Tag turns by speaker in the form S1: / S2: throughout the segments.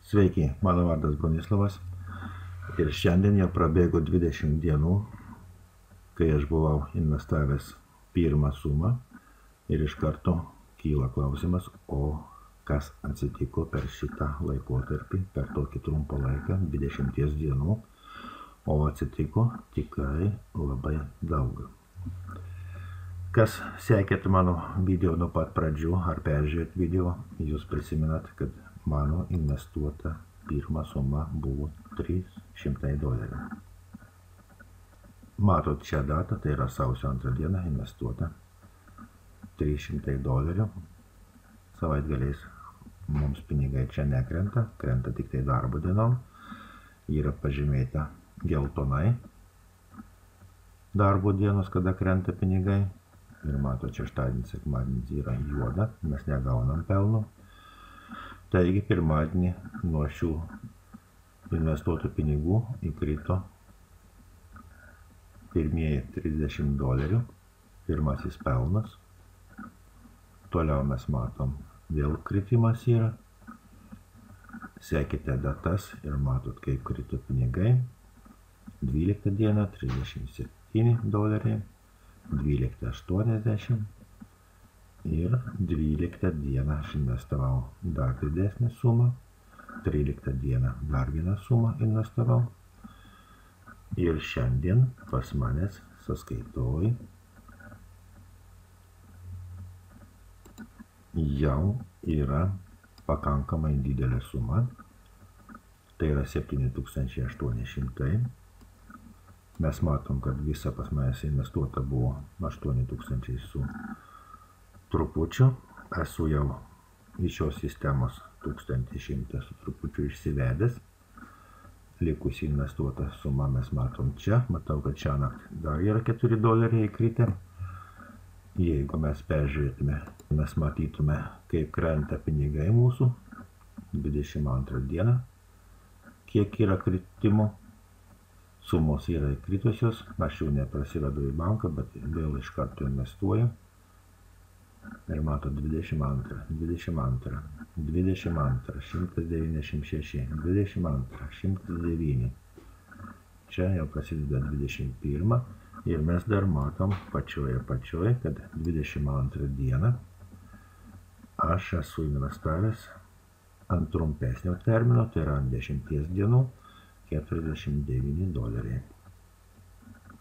S1: Sveiki, mano vardas Bronislavas ir šiandien jau prabėgo 20 dienų, kai aš buvau investavęs pirmą sumą ir iš karto kyla klausimas, o kas atsitiko per šitą laikotarpį, per tokį trumpą laiką, 20 dienų, o atsitiko tikrai labai daug. Kas sekėt mano video nuo pat pradžių ar peržiūrėt video, jūs prisimenat, kad mano investuota pirma suma buvo $300. Matot šią datą, tai yra sausio 2 diena investuota $300. Savaitgaliais mums pinigai čia nekrenta, krenta tik tai darbo dienom. Yra pažymėta geltonai darbo dienos, kada krenta pinigai. Ir matot, šeštadienis, sekmadienis yra juoda, mes negaunam pelno. Taigi pirmadienį nuo šių investuotų pinigų įkrito pirmieji $30, pirmasis pelnas. Toliau mes matom, vėl kritimas yra. Sekite datas ir matot, kaip krito pinigai. 12 diena $37, 12.80 ir 12 dieną aš investavau dar didesnį sumą, 13 dieną dar vieną sumą investavau ir šiandien pas manęs sąskaitoj jau yra pakankamai didelė suma, tai yra 7,800. Mes matom, kad visa pas manęs investuota buvo 8,000 su trupučiu. Esu jau iš šios sistemos 1,100 su trupučiu išsivedęs. Likusi investuota suma mes matom čia. Matau, kad šią naktį dar yra $4 įkritę. Jeigu mes peržiūrėtume, mes matytume, kaip krenta pinigai mūsų 22 dieną, kiek yra kritimų. Sumos yra įkritusios, aš jau neprasivedu į banką, bet vėl iš karto investuoju. Ir mato 22, 22, 22, 196, 22, 109. Čia jau prasideda 21 ir mes dar matom pačioje, kad 22 dieną aš esu investavęs ant trumpesnio termino, tai yra ant 10 dienų, $49.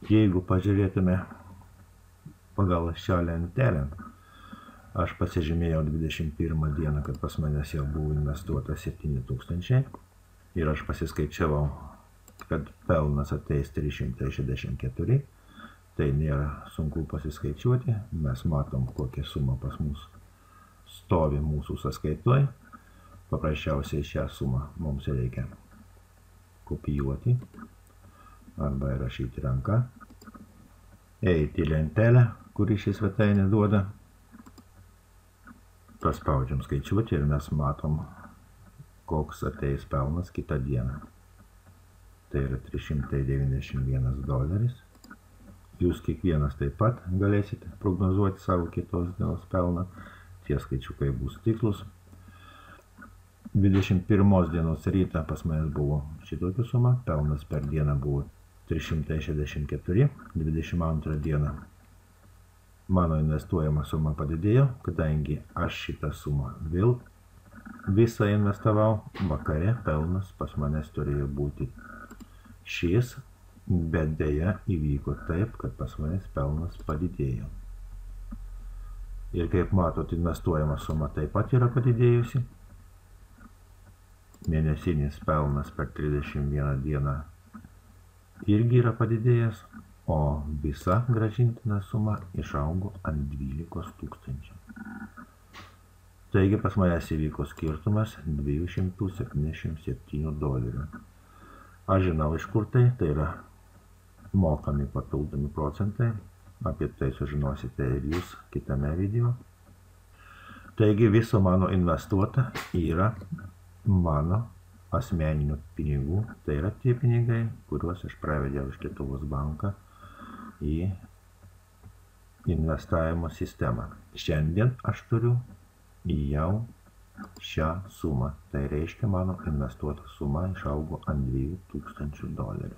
S1: Jeigu pažiūrėtume pagal šią lentelę, aš pasižymėjau 21 dieną, kad pas manęs jau buvo investuota 7,000 ir aš pasiskaičiavau, kad pelnas ateis 364, tai nėra sunku pasiskaičiuoti, mes matom, kokia suma pas mus stovi mūsų sąskaitoj. Paprasčiausiai šią sumą mums reikia kopijuoti arba įrašyti ranką, eiti į lentelę, kuri ši svetainė duoda, paspaudžiam skaičiuoti ir mes matom, koks ateis pelnas kitą dieną. Tai yra $391. Jūs kiekvienas taip pat galėsite prognozuoti savo kitos dienos pelną, tie skaičiukai bus tikslus. 21 dienos rytą pas manęs buvo šitokia suma, pelnas per dieną buvo 364, 22 dieną mano investuojama suma padidėjo, kadangi aš šitą sumą vėl visą investavau, vakare pelnas pas manęs turėjo būti šis, bet deja įvyko taip, kad pas manęs pelnas padidėjo. Ir kaip matot, investuojama suma taip pat yra padidėjusi. Mėnesinis pelnas per 31 dieną irgi yra padidėjęs, o visa grąžintina suma išaugo ant 12,000. Taigi pas manęs įvyko skirtumas $277. Aš žinau, iš kur tai yra mokami papildomi procentai, apie tai sužinosite ir jūs kitame video. Taigi viso mano investuota yra mano asmeninių pinigų, tai yra tie pinigai, kuriuos aš pravedžiau iš Lietuvos banką į investavimo sistemą. Šiandien aš turiu jau šią sumą. Tai reiškia, mano investuota suma išaugo ant $2000.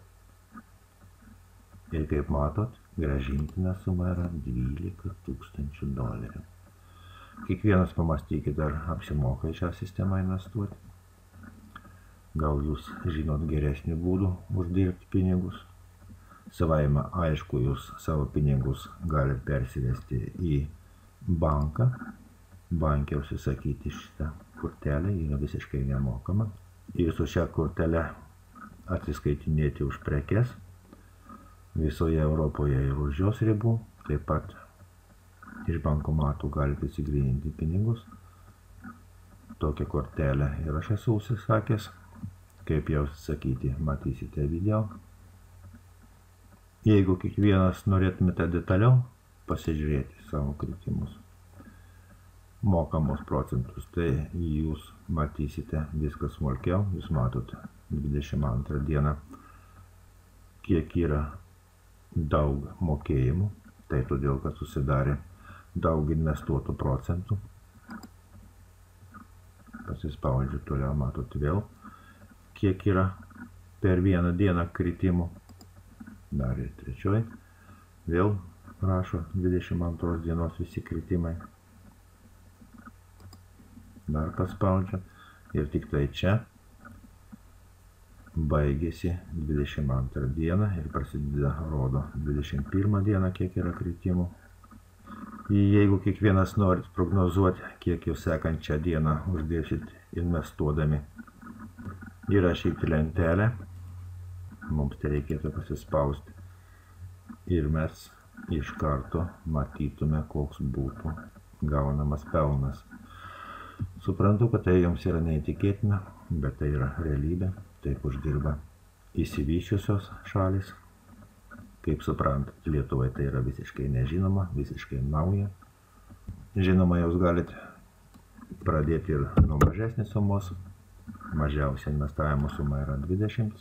S1: Ir kaip matot, grąžintina suma yra $12000. Kiekvienas pamastykite, ar apsimoka į šią sistemą investuoti. Gal jūs žinot geresnių būdų uždirbti pinigus. Savaime aišku, jūs savo pinigus galite persivesti į banką. Banke užsisakyti šitą kortelę yra visiškai nemokama. Ir su šią kortelę atsiskaitinėti už prekes visoje Europoje ir už jos ribų. Taip pat iš bankomatų galite išsigryninti pinigus. Tokią kortelę ir aš esu užsisakęs. Kaip jau sakyti, matysite video. Jeigu kiekvienas norėtumėte detaliau pasižiūrėti savo kritimus, mokamos procentus, tai jūs matysite viskas smulkiau. Jūs matote 22 dieną, kiek yra daug mokėjimų. Tai todėl, kad susidarė daug investuotų procentų. Pasispaudžiu toliau, matot vėl, kiek yra per vieną dieną kritimų. Dar ir trečioj. Vėl rašo 22 dienos visi kritimai. Dar paspaudžiu. Ir tik tai čia baigėsi 22 dieną ir prasideda, rodo 21 dieną, kiek yra kritimų. Jeigu kiekvienas norit prognozuoti, kiek jūs sekančią dieną uždirbsit investuodami, įrašyti lentelę, mums tai reikėtų pasispausti ir mes iš karto matytume, koks būtų gaunamas pelnas. Suprantu, kad tai jums yra neįtikėtina, bet tai yra realybė. Taip uždirba išsivysčiusios šalis. Kaip suprantat, Lietuvai tai yra visiškai nežinoma, visiškai nauja. Žinoma, jūs galite pradėti ir nuo mažesnės sumos. Mažiausia investavimo suma yra $20.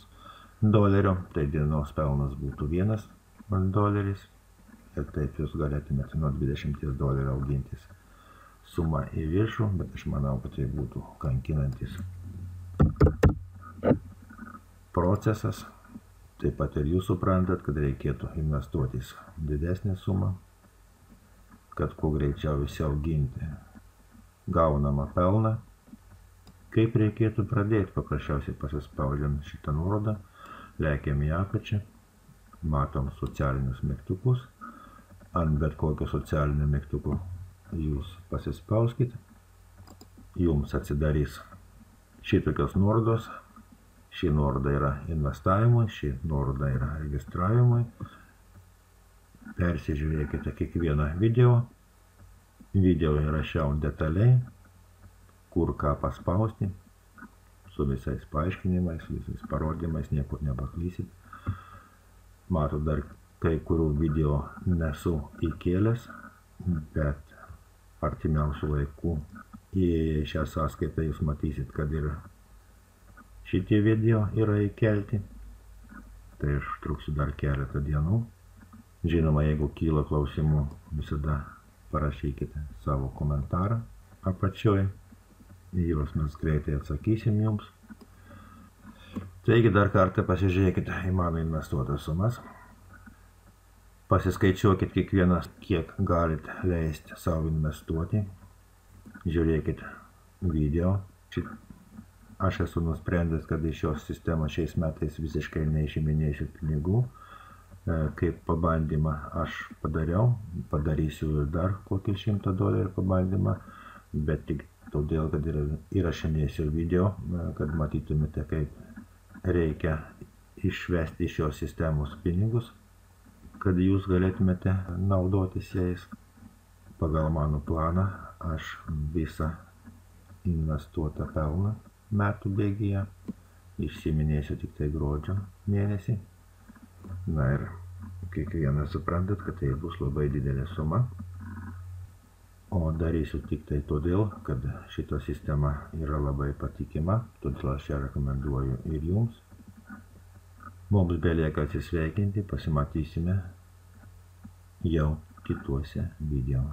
S1: Tai dienos pelnas būtų $1. Ir taip jūs galėtumėte nuo $20 augintis sumą į viršų, bet aš manau, kad tai būtų kankinantis procesas. Taip pat ir jūs suprantat, kad reikėtų investuotis didesnę sumą, kad kuo greičiau įsiauginti gaunamą pelną. Kaip reikėtų pradėti? Paprasčiausiai pasispaudžiam šitą nuorodą, lekiam į apačią, matom socialinius mygtukus. Ant bet kokio socialinio mygtuko jūs pasispauskite, jums atsidarys šitokios nuorodos. Ši nuoroda yra investavimui, ši nuoroda yra registravimui. Persižiūrėkite kiekvieną video. Video įrašiau detaliai, kur ką paspausti, su visais paaiškinimais, visais parodymais, niekur nepaklysit. Matau, dar kai kurių video nesu įkėlęs, bet artimiausių laikų įėję į šią sąskaitą jūs matysit, kad ir šitie video yra įkelti. Tai aš truksiu dar keletą dienų. Žinoma, jeigu kyla klausimų, visada parašykite savo komentarą apačioj. Juos mes greitai atsakysim jums. Taigi dar kartą pasižiūrėkite į mano investuotas sumas. Pasiskaičiuokit kiekvienas, kiek galite leisti savo investuoti. Žiūrėkit video. Aš esu nusprendęs, kad iš šios sistemos šiais metais visiškai neišiminėsiu pinigų. Kaip pabandymą aš padarysiu ir dar kokį $100 pabandymą, bet tik todėl, kad įrašinėsiu video, kad matytumėte, kaip reikia išvesti iš šios sistemos pinigus, kad jūs galėtumėte naudotis jais. Pagal mano planą aš visą investuotą pelną metų bėgyje išsiminėsiu tik tai gruodžio mėnesį. Na ir kiekvienas suprantat, kad tai bus labai didelė suma. O darysiu tik tai todėl, kad šita sistema yra labai patikima, todėl aš ją rekomenduoju ir jums. Mums belieka atsisveikinti, pasimatysime jau kituose video.